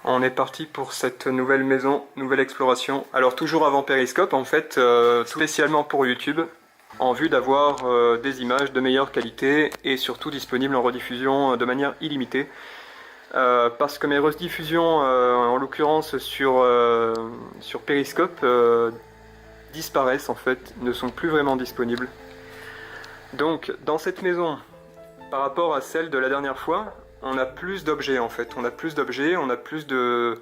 On est parti pour cette nouvelle maison, nouvelle exploration. Alors toujours avant Periscope en fait, spécialement pour YouTube, en vue d'avoir des images de meilleure qualité et surtout disponibles en rediffusion de manière illimitée. Parce que mes rediffusions, en l'occurrence sur Periscope, disparaissent en fait, ne sont plus vraiment disponibles. Donc dans cette maison, par rapport à celle de la dernière fois, on a plus d'objets en fait, on a plus de,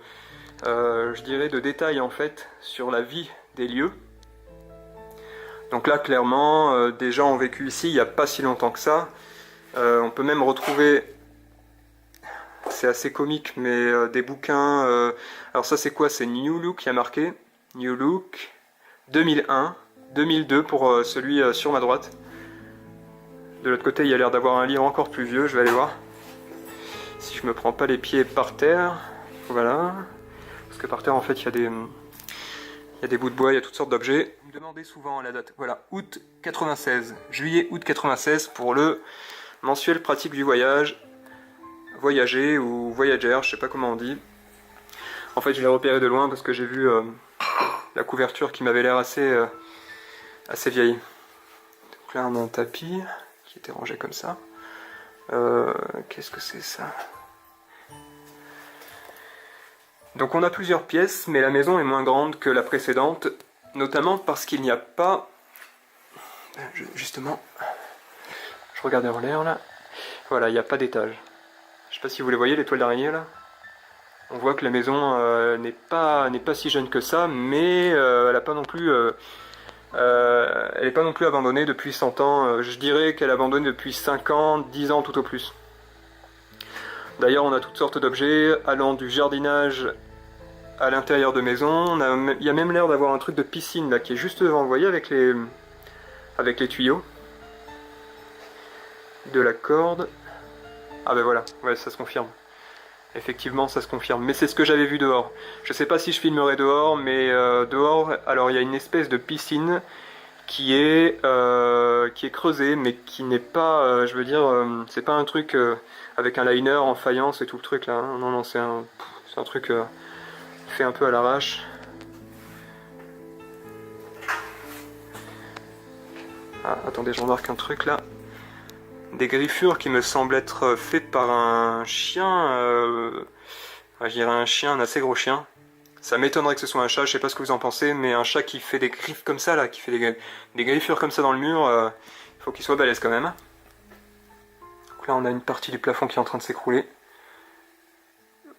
je dirais, de détails en fait sur la vie des lieux. Donc là clairement, des gens ont vécu ici il n'y a pas si longtemps que ça. On peut même retrouver, c'est assez comique, mais des bouquins. Alors ça c'est quoi? C'est New Look qui a marqué, New Look 2001, 2002 pour celui sur ma droite. De l'autre côté il y a l'air d'avoir un livre encore plus vieux, je vais aller voir. Si je me prends pas les pieds par terre, voilà. Parce que par terre en fait il y a des bouts de bois, il y a toutes sortes d'objets. Vous me demandez souvent la date, voilà, août 96, juillet-août 96 pour le mensuel pratique du voyage, voyager ou voyageur, je sais pas comment on dit. En fait je l'ai repéré de loin parce que j'ai vu la couverture qui m'avait l'air assez vieille. Donc là on a un tapis qui était rangé comme ça. Qu'est-ce que c'est ça? Donc on a plusieurs pièces, mais la maison est moins grande que la précédente, notamment parce qu'il n'y a pas... Justement, je regardais en l'air là, voilà, il n'y a pas d'étage. Je sais pas si vous les voyez, les toiles d'araignée là. On voit que la maison n'est pas si jeune que ça, mais elle n'est pas non plus... elle n'est pas non plus abandonnée depuis 100 ans, je dirais qu'elle est abandonnée depuis 5 ans, 10 ans tout au plus. D'ailleurs on a toutes sortes d'objets allant du jardinage à l'intérieur de maison. Il y a même l'air d'avoir un truc de piscine là qui est juste devant, vous voyez, avec les tuyaux. De la corde. Ah ben voilà, ouais, ça se confirme. Effectivement ça se confirme, mais c'est ce que j'avais vu dehors. Je sais pas si je filmerai dehors, mais dehors, alors il y a une espèce de piscine qui est creusée, mais qui n'est pas, je veux dire, c'est pas un truc avec un liner en faïence et tout le truc là, hein. Non, non, c'est un truc fait un peu à l'arrache. Ah, attendez, je remarque un truc là. Des griffures qui me semblent être faites par un chien, je dirais un chien, un assez gros chien. Ça m'étonnerait que ce soit un chat, je sais pas ce que vous en pensez, mais un chat qui fait des griffes comme ça là, qui fait des griffures comme ça dans le mur, il faut qu'il soit balèze quand même. Donc là on a une partie du plafond qui est en train de s'écrouler.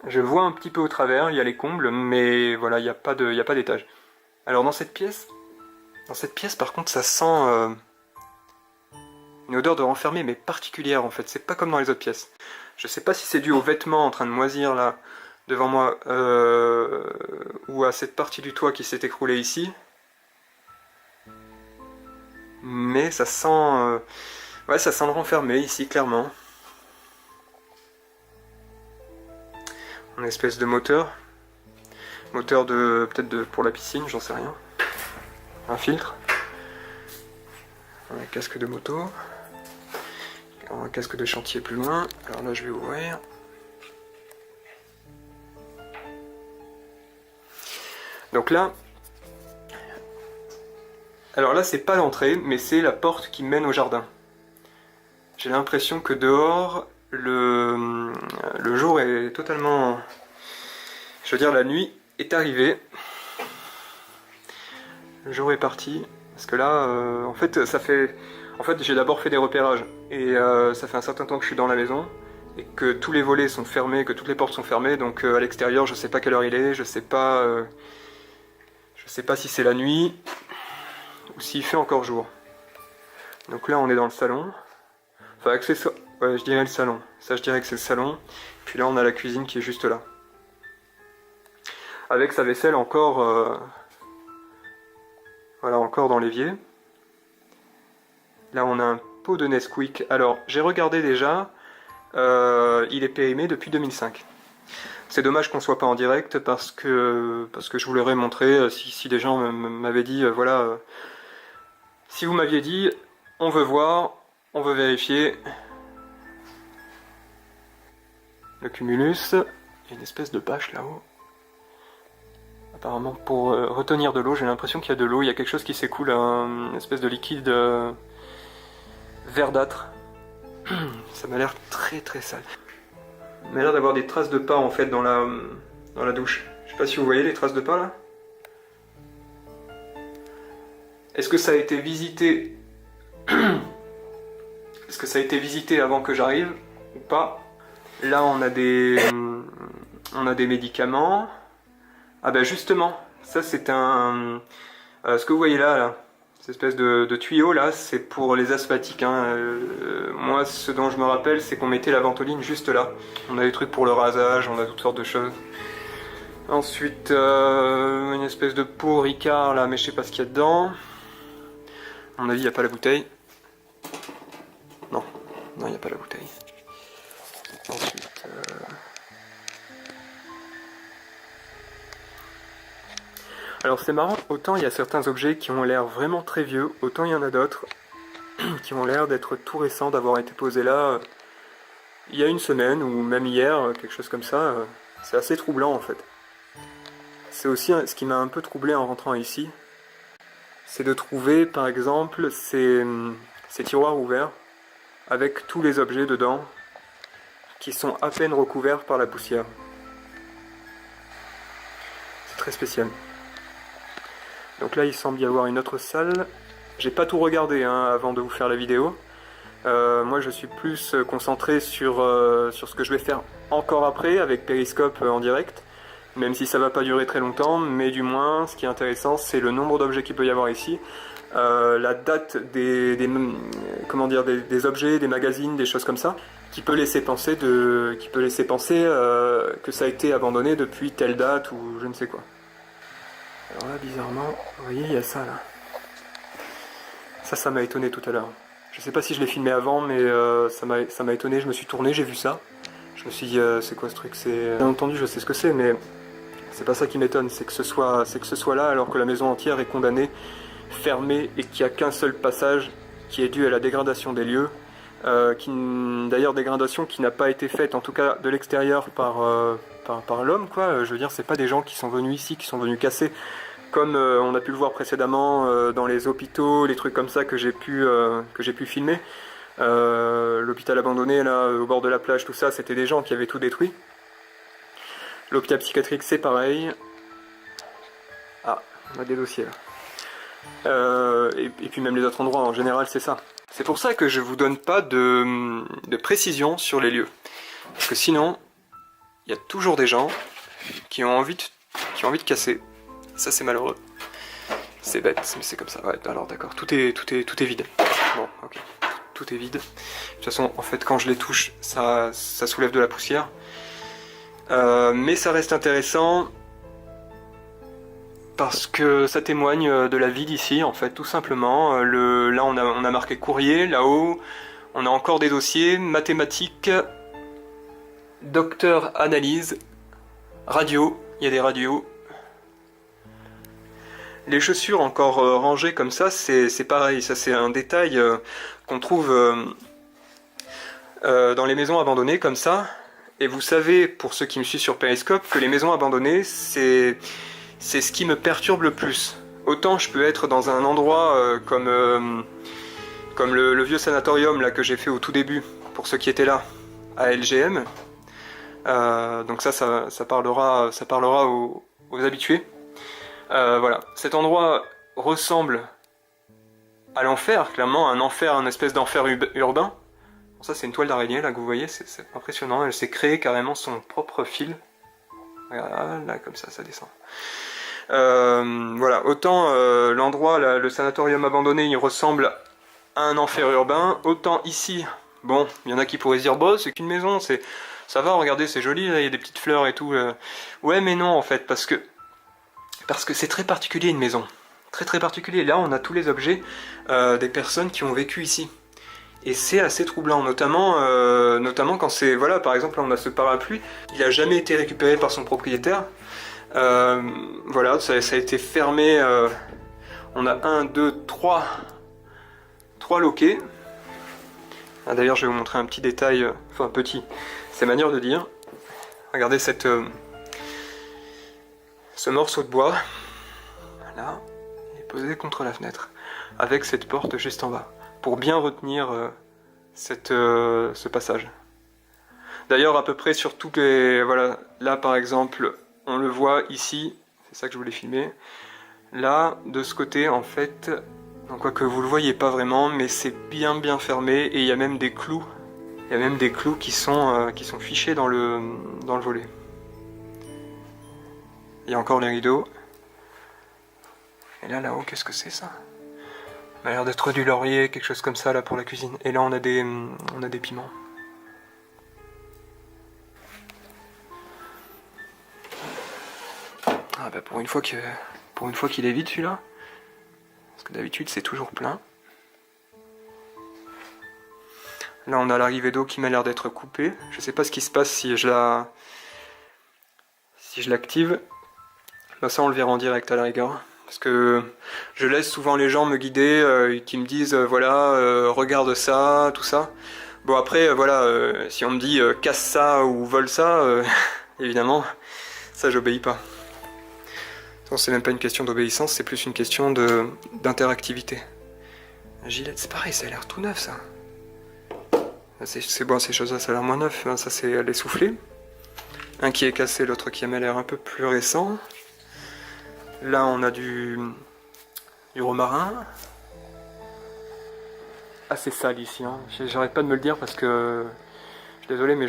Je vois un petit peu au travers, il y a les combles, mais voilà, il n'y a pas d'étage. Alors dans cette pièce par contre ça sent une odeur de renfermé, mais particulière en fait, c'est pas comme dans les autres pièces. Je sais pas si c'est dû aux vêtements en train de moisir là, devant moi, ou à cette partie du toit qui s'est écroulée ici. Mais ça sent... ouais, ça sent le renfermé ici, clairement. Une espèce de moteur. Moteur de... peut-être pour la piscine, j'en sais rien. Un filtre. Un casque de moto. Un casque de chantier plus loin. Alors là, je vais ouvrir. Donc là... alors là, c'est pas l'entrée, mais c'est la porte qui mène au jardin. J'ai l'impression que dehors... le jour est totalement... je veux dire, la nuit est arrivée. Le jour est parti. Parce que là, en fait, j'ai d'abord fait des repérages. Et ça fait un certain temps que je suis dans la maison. Et que tous les volets sont fermés, que toutes les portes sont fermées. Donc à l'extérieur, je sais pas quelle heure il est. Je sais pas si c'est la nuit. Ou s'il fait encore jour. Donc là, on est dans le salon. Enfin, accessoire. Ouais, je dirais le salon. Ça, je dirais que c'est le salon. Puis là, on a la cuisine qui est juste là. Avec sa vaisselle encore... voilà, encore dans l'évier. Là, on a un pot de Nesquik. Alors, j'ai regardé déjà. Il est périmé depuis 2005. C'est dommage qu'on soit pas en direct parce que je vous l'aurais montré si des gens m'avaient dit, voilà... si vous m'aviez dit, on veut voir, on veut vérifier... le cumulus, Il y a une espèce de bâche là-haut. Apparemment pour retenir de l'eau, j'ai l'impression qu'il y a de l'eau, il y a quelque chose qui s'écoule, une espèce de liquide verdâtre. Ça m'a l'air très très sale. Il m'a l'air d'avoir des traces de pas en fait dans la douche. Je sais pas si vous voyez les traces de pas là. Est-ce que ça a été visité Est-ce que ça a été visité avant que j'arrive ou pas? Là on a des médicaments. Ah bah justement, ça c'est un... ce que vous voyez là, cette espèce de tuyau là, c'est pour les asthmatiques. Hein. Moi ce dont je me rappelle c'est qu'on mettait la ventoline juste là. On a des trucs pour le rasage, on a toutes sortes de choses. Ensuite une espèce de pot Ricard là, mais je sais pas ce qu'il y a dedans. À mon avis il n'y a pas la bouteille. Non, il n'y a pas la bouteille. Ensuite... Alors c'est marrant, autant il y a certains objets qui ont l'air vraiment très vieux, autant il y en a d'autres qui ont l'air d'être tout récents, d'avoir été posés là il y a une semaine ou même hier, quelque chose comme ça. C'est assez troublant en fait. C'est aussi ce qui m'a un peu troublé en rentrant ici, c'est de trouver par exemple ces tiroirs ouverts avec tous les objets dedans qui sont à peine recouverts par la poussière. C'est très spécial. Donc là il semble y avoir une autre salle. J'ai pas tout regardé avant de vous faire la vidéo. Moi je suis plus concentré sur ce que je vais faire encore après avec Periscope en direct. Même si ça va pas durer très longtemps, mais du moins ce qui est intéressant c'est le nombre d'objets qu'il peut y avoir ici. La date des objets, des magazines, des choses comme ça, qui peut laisser penser que ça a été abandonné depuis telle date ou je ne sais quoi. Alors là, bizarrement, vous voyez, il y a ça là. Ça m'a étonné tout à l'heure. Je sais pas si je l'ai filmé avant, mais ça m'a étonné. Je me suis tourné, j'ai vu ça. Je me suis dit, c'est quoi ce truc? Bien entendu, je sais ce que c'est, mais c'est pas ça qui m'étonne. C'est que ce soit là alors que la maison entière est condamnée, fermée et qu'il n'y a qu'un seul passage qui est dû à la dégradation des lieux. D'ailleurs, dégradation qui n'a pas été faite, en tout cas de l'extérieur, par l'homme, quoi. Je veux dire, c'est pas des gens qui sont venus ici, qui sont venus casser, comme on a pu le voir précédemment dans les hôpitaux, les trucs comme ça que j'ai pu filmer. L'hôpital abandonné, là, au bord de la plage, tout ça, c'était des gens qui avaient tout détruit. L'hôpital psychiatrique, c'est pareil. Ah, on a des dossiers là. Et puis même les autres endroits, en général, c'est ça. C'est pour ça que je vous donne pas de précision sur les lieux. Parce que sinon, il y a toujours des gens qui ont envie de casser. Ça c'est malheureux. C'est bête, mais c'est comme ça. Ouais, alors d'accord, tout est vide. Bon, ok. Tout est vide. De toute façon, en fait, quand je les touche, ça soulève de la poussière. Mais ça reste intéressant parce que ça témoigne de la vie d'ici, en fait, tout simplement. Là, on a marqué courrier, là-haut, on a encore des dossiers, mathématiques, docteur analyse, radio, il y a des radios. Les chaussures encore rangées comme ça, c'est pareil, ça c'est un détail qu'on trouve dans les maisons abandonnées comme ça. Et vous savez, pour ceux qui me suivent sur Periscope, que les maisons abandonnées, c'est ce qui me perturbe le plus. Autant je peux être dans un endroit comme le vieux sanatorium là, que j'ai fait au tout début, pour ceux qui étaient là, à LGM. Donc ça parlera aux habitués. Voilà, cet endroit ressemble à l'enfer, clairement, un enfer, un espèce d'enfer urbain. Bon, ça c'est une toile d'araignée là que vous voyez, c'est impressionnant, elle s'est créée carrément son propre fil. Voilà, là comme ça descend. Voilà, autant l'endroit, le sanatorium abandonné, il ressemble à un enfer urbain, autant ici, bon, il y en a qui pourraient se dire, bon, c'est qu'une maison, ça va, regardez, c'est joli, là, il y a des petites fleurs et tout. Ouais, mais non, en fait, parce que c'est très particulier une maison, très très particulier. Là, on a tous les objets des personnes qui ont vécu ici. Et c'est assez troublant, notamment quand c'est, voilà, par exemple, là, on a ce parapluie, il n'a jamais été récupéré par son propriétaire. Voilà, ça a été fermé. On a 1, 2, 3 loquets. Ah, d'ailleurs, je vais vous montrer un petit détail, enfin petit, c'est manière de dire. Regardez ce morceau de bois, là, il est posé contre la fenêtre, avec cette porte juste en bas, pour bien retenir ce passage. D'ailleurs, à peu près sur toutes les... Voilà, là par exemple, on le voit ici, c'est ça que je voulais filmer. Là, de ce côté, en fait, donc quoique vous le voyez pas vraiment, mais c'est bien fermé, et il y a même des clous. Il y a même des clous qui sont fichés dans le volet. Il y a encore les rideaux. Et là-haut, qu'est-ce que c'est ça? Ça m'a l'air d'être du laurier, quelque chose comme ça là pour la cuisine. Et là, on a des piments. Ah bah pour une fois qu'il est vide celui-là. Parce que d'habitude c'est toujours plein. Là on a l'arrivée d'eau qui m'a l'air d'être coupée. Je sais pas ce qui se passe si je l'active. Bah ça on le verra en direct à la rigueur. Parce que je laisse souvent les gens me guider, qui me disent voilà, regarde ça, tout ça. Bon après voilà, si on me dit casse ça ou vole ça, évidemment, ça j'obéis pas. C'est même pas une question d'obéissance, c'est plus une question d'interactivité. La Gillette, c'est pareil, ça a l'air tout neuf ça. C'est bon, ces choses-là, ça a l'air moins neuf. Ça, c'est les soufflets. Un qui est cassé, l'autre qui m'a l'air un peu plus récent. Là, on a du romarin. Assez sale ici. Hein. J'arrête pas de me le dire parce que... Je suis désolé, mais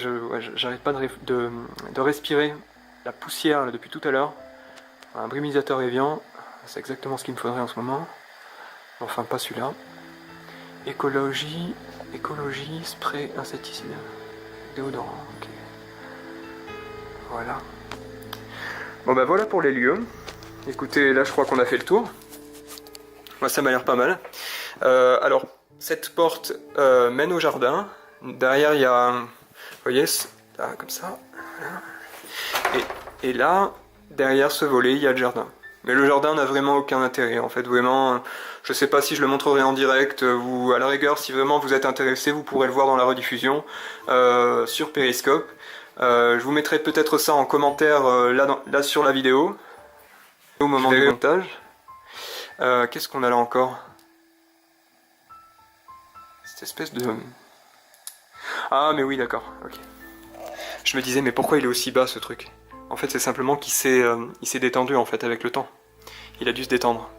j'arrête pas de respirer la poussière là, depuis tout à l'heure. Un brumisateur Evian, c'est exactement ce qu'il me faudrait en ce moment. Enfin, pas celui-là. Écologie, spray insecticide. Déodorant, ok. Voilà. Bon bah voilà pour les lieux. Écoutez, là je crois qu'on a fait le tour. Moi ça m'a l'air pas mal. Alors, cette porte mène au jardin. Derrière il y a, vous voyez, là, comme ça. Voilà. Et là... Derrière ce volet, il y a le jardin. Mais le jardin n'a vraiment aucun intérêt, en fait, vraiment. Je sais pas si je le montrerai en direct, ou à la rigueur, si vraiment vous êtes intéressé, vous pourrez le voir dans la rediffusion, sur Periscope. Je vous mettrai peut-être ça en commentaire, là sur la vidéo, au moment du montage. Qu'est-ce qu'on a là encore? Cette espèce de... Ah, mais oui, d'accord, ok. Je me disais, mais pourquoi il est aussi bas, ce truc? En fait, c'est simplement qu'il s'est détendu en fait avec le temps. Il a dû se détendre.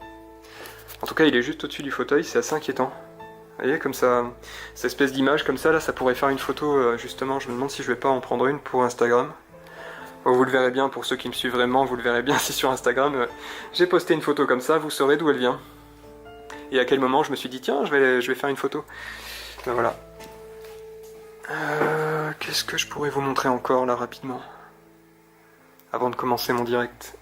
En tout cas, il est juste au-dessus du fauteuil, c'est assez inquiétant. Vous voyez, comme ça, cette espèce d'image comme ça, là, ça pourrait faire une photo, justement. Je me demande si je vais pas en prendre une pour Instagram. Bon, vous le verrez bien, pour ceux qui me suivent vraiment, vous le verrez bien si sur Instagram, j'ai posté une photo comme ça, vous saurez d'où elle vient. Et à quel moment je me suis dit, tiens, je vais faire une photo. Ben voilà. Qu'est-ce que je pourrais vous montrer encore, là, rapidement ? Avant de commencer mon direct.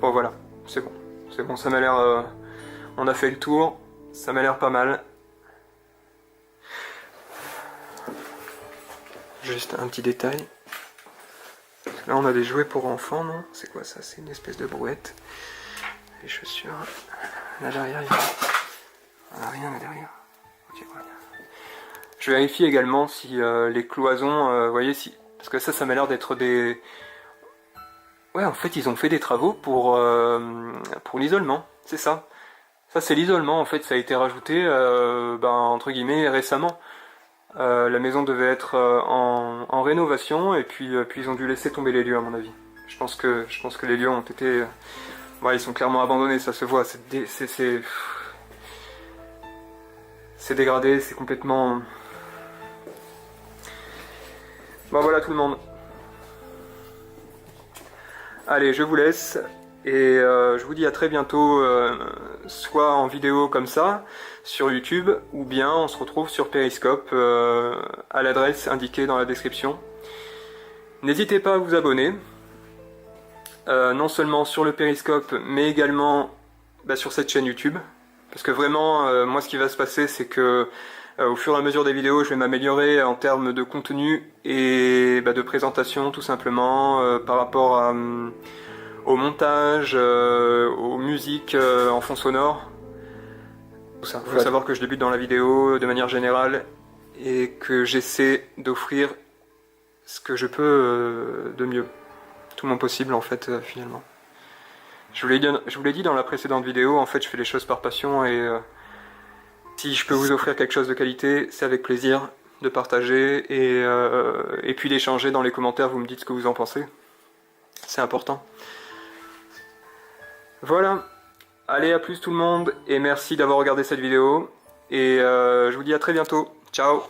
Bon voilà, c'est bon, ça m'a l'air... on a fait le tour, ça m'a l'air pas mal. Juste un petit détail. Là on a des jouets pour enfants, non? C'est quoi ça? C'est une espèce de brouette. Les chaussures. Là derrière, il y a rien là derrière. Ok, voilà. Je vérifie également si les cloisons, vous voyez, si... Parce que ça m'a l'air d'être des... Ouais, en fait, ils ont fait des travaux pour l'isolement, c'est ça. Ça, c'est l'isolement, en fait, ça a été rajouté, entre guillemets, récemment. La maison devait être en rénovation, et puis ils ont dû laisser tomber les lieux, à mon avis. Je pense que les lieux ont été... Ouais, ils sont clairement abandonnés, ça se voit, c'est dégradé, c'est complètement... Bon, voilà tout le monde. Allez, je vous laisse et je vous dis à très bientôt, soit en vidéo comme ça, sur YouTube, ou bien on se retrouve sur Periscope, à l'adresse indiquée dans la description. N'hésitez pas à vous abonner, non seulement sur le Periscope, mais également sur cette chaîne YouTube. Parce que vraiment, moi ce qui va se passer, c'est que Au fur et à mesure des vidéos, je vais m'améliorer en termes de contenu et de présentation tout simplement par rapport au montage, aux musiques en fond sonore. Il faut savoir que je débute dans la vidéo de manière générale et que j'essaie d'offrir ce que je peux de mieux. Tout mon possible en fait finalement. Je vous l'ai dit dans la précédente vidéo, en fait je fais les choses par passion et si je peux vous offrir quelque chose de qualité, c'est avec plaisir de partager et puis d'échanger dans les commentaires, vous me dites ce que vous en pensez. C'est important. Voilà. Allez, à plus tout le monde et merci d'avoir regardé cette vidéo et je vous dis à très bientôt. Ciao.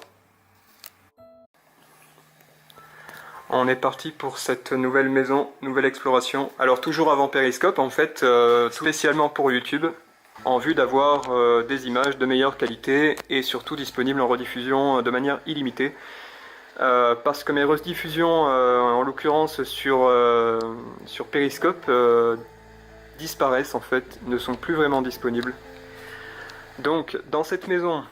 On est parti pour cette nouvelle maison, nouvelle exploration. Alors toujours avant Periscope en fait, spécialement pour YouTube, en vue d'avoir des images de meilleure qualité et surtout disponibles en rediffusion de manière illimitée. Parce que mes rediffusions, en l'occurrence sur Periscope, disparaissent en fait, ne sont plus vraiment disponibles. Donc dans cette maison,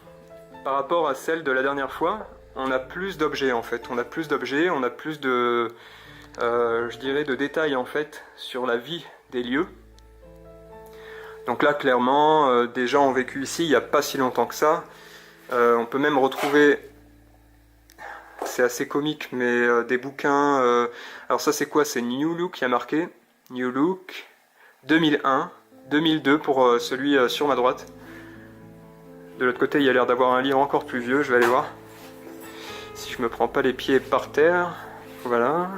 par rapport à celle de la dernière fois, on a plus d'objets en fait, on a plus de, je dirais, de détails en fait sur la vie des lieux. Donc là clairement, des gens ont vécu ici il n'y a pas si longtemps que ça. On peut même retrouver, c'est assez comique, mais des bouquins. Alors ça c'est quoi? C'est New Look qui a marqué, New Look 2001, 2002 pour celui sur ma droite. De l'autre côté il y a l'air d'avoir un livre encore plus vieux, je vais aller voir. Si je me prends pas les pieds par terre, voilà.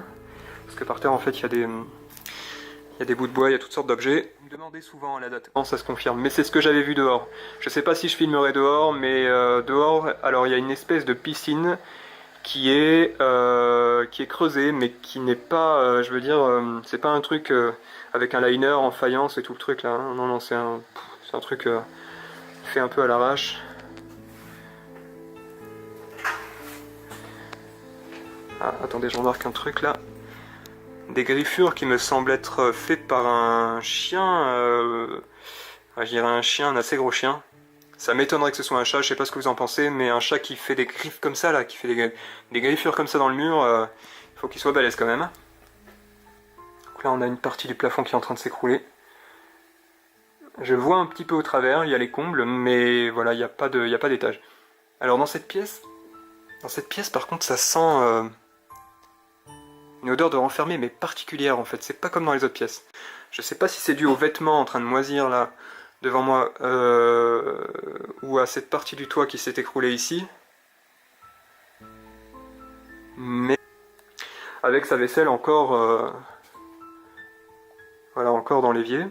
Parce que par terre en fait il y a des bouts de bois, il y a toutes sortes d'objets. Vous me demandez souvent la date. Non, ça se confirme, mais c'est ce que j'avais vu dehors. Je sais pas si je filmerai dehors, mais dehors, alors il y a une espèce de piscine qui est creusée, mais qui n'est pas, je veux dire, c'est pas un truc avec un liner en faïence et tout le truc là. Hein. Non, non, c'est un truc fait un peu à l'arrache. Ah, attendez, je remarque un truc là. Des griffures qui me semblent être faites par un chien, je dirais un chien, un assez gros chien. Ça m'étonnerait que ce soit un chat, je sais pas ce que vous en pensez, mais un chat qui fait des griffes comme ça là, qui fait des griffures comme ça dans le mur, il faut qu'il soit balèze quand même. Donc là on a une partie du plafond qui est en train de s'écrouler. Je vois un petit peu au travers, il y a les combles, mais voilà, il n'y a pas d'étage. Alors dans cette pièce par contre ça sent une odeur de renfermé mais particulière en fait, c'est pas comme dans les autres pièces. Je sais pas si c'est dû aux vêtements en train de moisir là devant moi ou à cette partie du toit qui s'est écroulée ici. Mais avec sa vaisselle encore voilà, encore dans l'évier.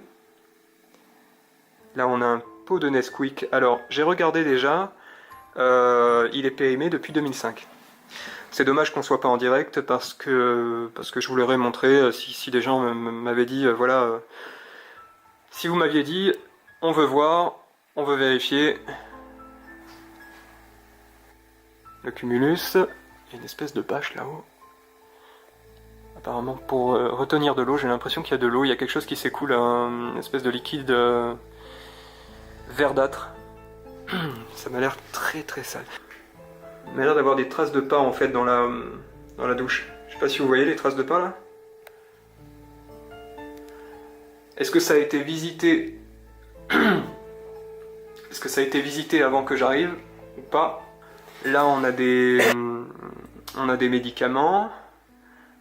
Là on a un pot de Nesquik. Alors j'ai regardé déjà, il est périmé depuis 2005. C'est dommage qu'on soit pas en direct parce que je vous l'aurais montré si des gens m'avaient dit voilà, si vous m'aviez dit on veut voir, on veut vérifier le cumulus, il y a une espèce de bâche là-haut. Apparemment pour retenir de l'eau, j'ai l'impression qu'il y a de l'eau, il y a quelque chose qui s'écoule, une espèce de liquide verdâtre. Ça m'a l'air très très sale. Il m'a l'air d'avoir des traces de pas en fait dans la douche. Je sais pas si vous voyez les traces de pas là. Est-ce que ça a été visité Est-ce que ça a été visité avant que j'arrive ou pas? Là on a des médicaments.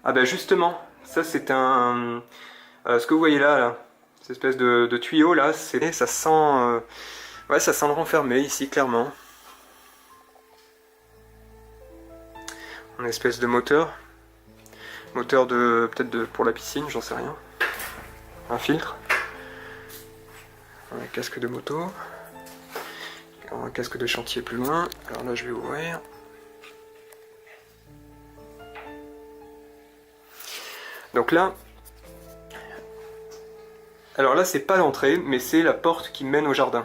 Ah bah justement, ça c'est un... ce que vous voyez là, cette espèce de tuyau là, ça sent... ouais, ça sent le renfermé ici clairement. Une espèce de moteur de peut-être pour la piscine, j'en sais rien. Un filtre, un casque de moto, un casque de chantier plus loin. Alors là je vais ouvrir. Donc là, alors là c'est pas l'entrée, mais c'est la porte qui mène au jardin.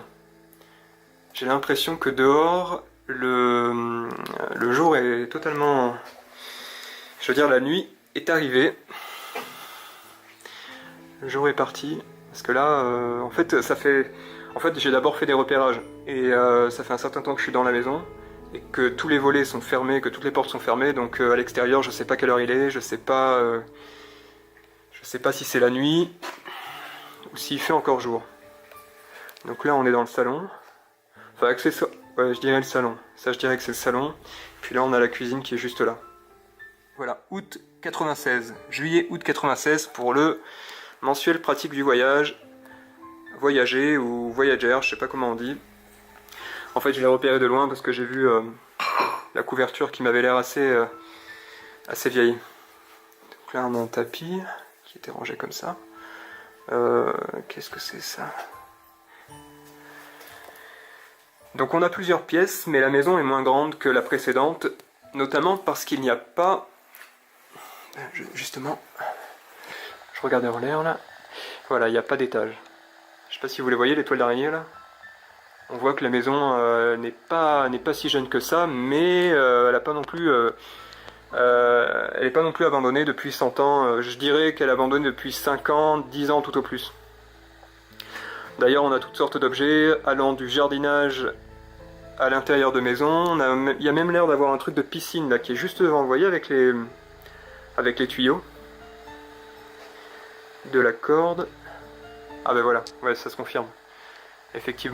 J'ai l'impression que dehors le jour est totalement... Je veux dire, la nuit est arrivée. Le jour est parti. Parce que là, en fait, j'ai d'abord fait des repérages. Et ça fait un certain temps que je suis dans la maison. et que tous les volets sont fermés, que toutes les portes sont fermées, donc à l'extérieur je sais pas quelle heure il est, je sais pas si c'est la nuit ou s'il fait encore jour. Donc là on est dans le salon, enfin accessoire, ouais je dirais le salon, ça je dirais que c'est le salon, puis là on a la cuisine qui est juste là. Voilà, août 96, juillet-août 96 pour le mensuel pratique du voyage, voyager ou voyageur, je sais pas comment on dit. En fait je l'ai repéré de loin parce que j'ai vu la couverture qui m'avait l'air assez vieille. Donc là on a un tapis qui était rangé comme ça. Qu'est-ce que c'est ça? Donc on a plusieurs pièces, mais la maison est moins grande que la précédente, notamment parce qu'il n'y a pas... Justement, je regardais en l'air là, voilà, il n'y a pas d'étage. Je sais pas si vous les voyez, les toiles d'araignée là. On voit que la maison n'est pas si jeune que ça, mais elle n'est pas non plus abandonnée depuis 100 ans. Je dirais qu'elle est abandonnée depuis 5 ans, 10 ans tout au plus. D'ailleurs, on a toutes sortes d'objets allant du jardinage à l'intérieur de maison. Il y a même l'air d'avoir un truc de piscine là qui est juste devant, vous voyez, avec les tuyaux. De la corde. Ah ben voilà, ouais, ça se confirme. Effectivement.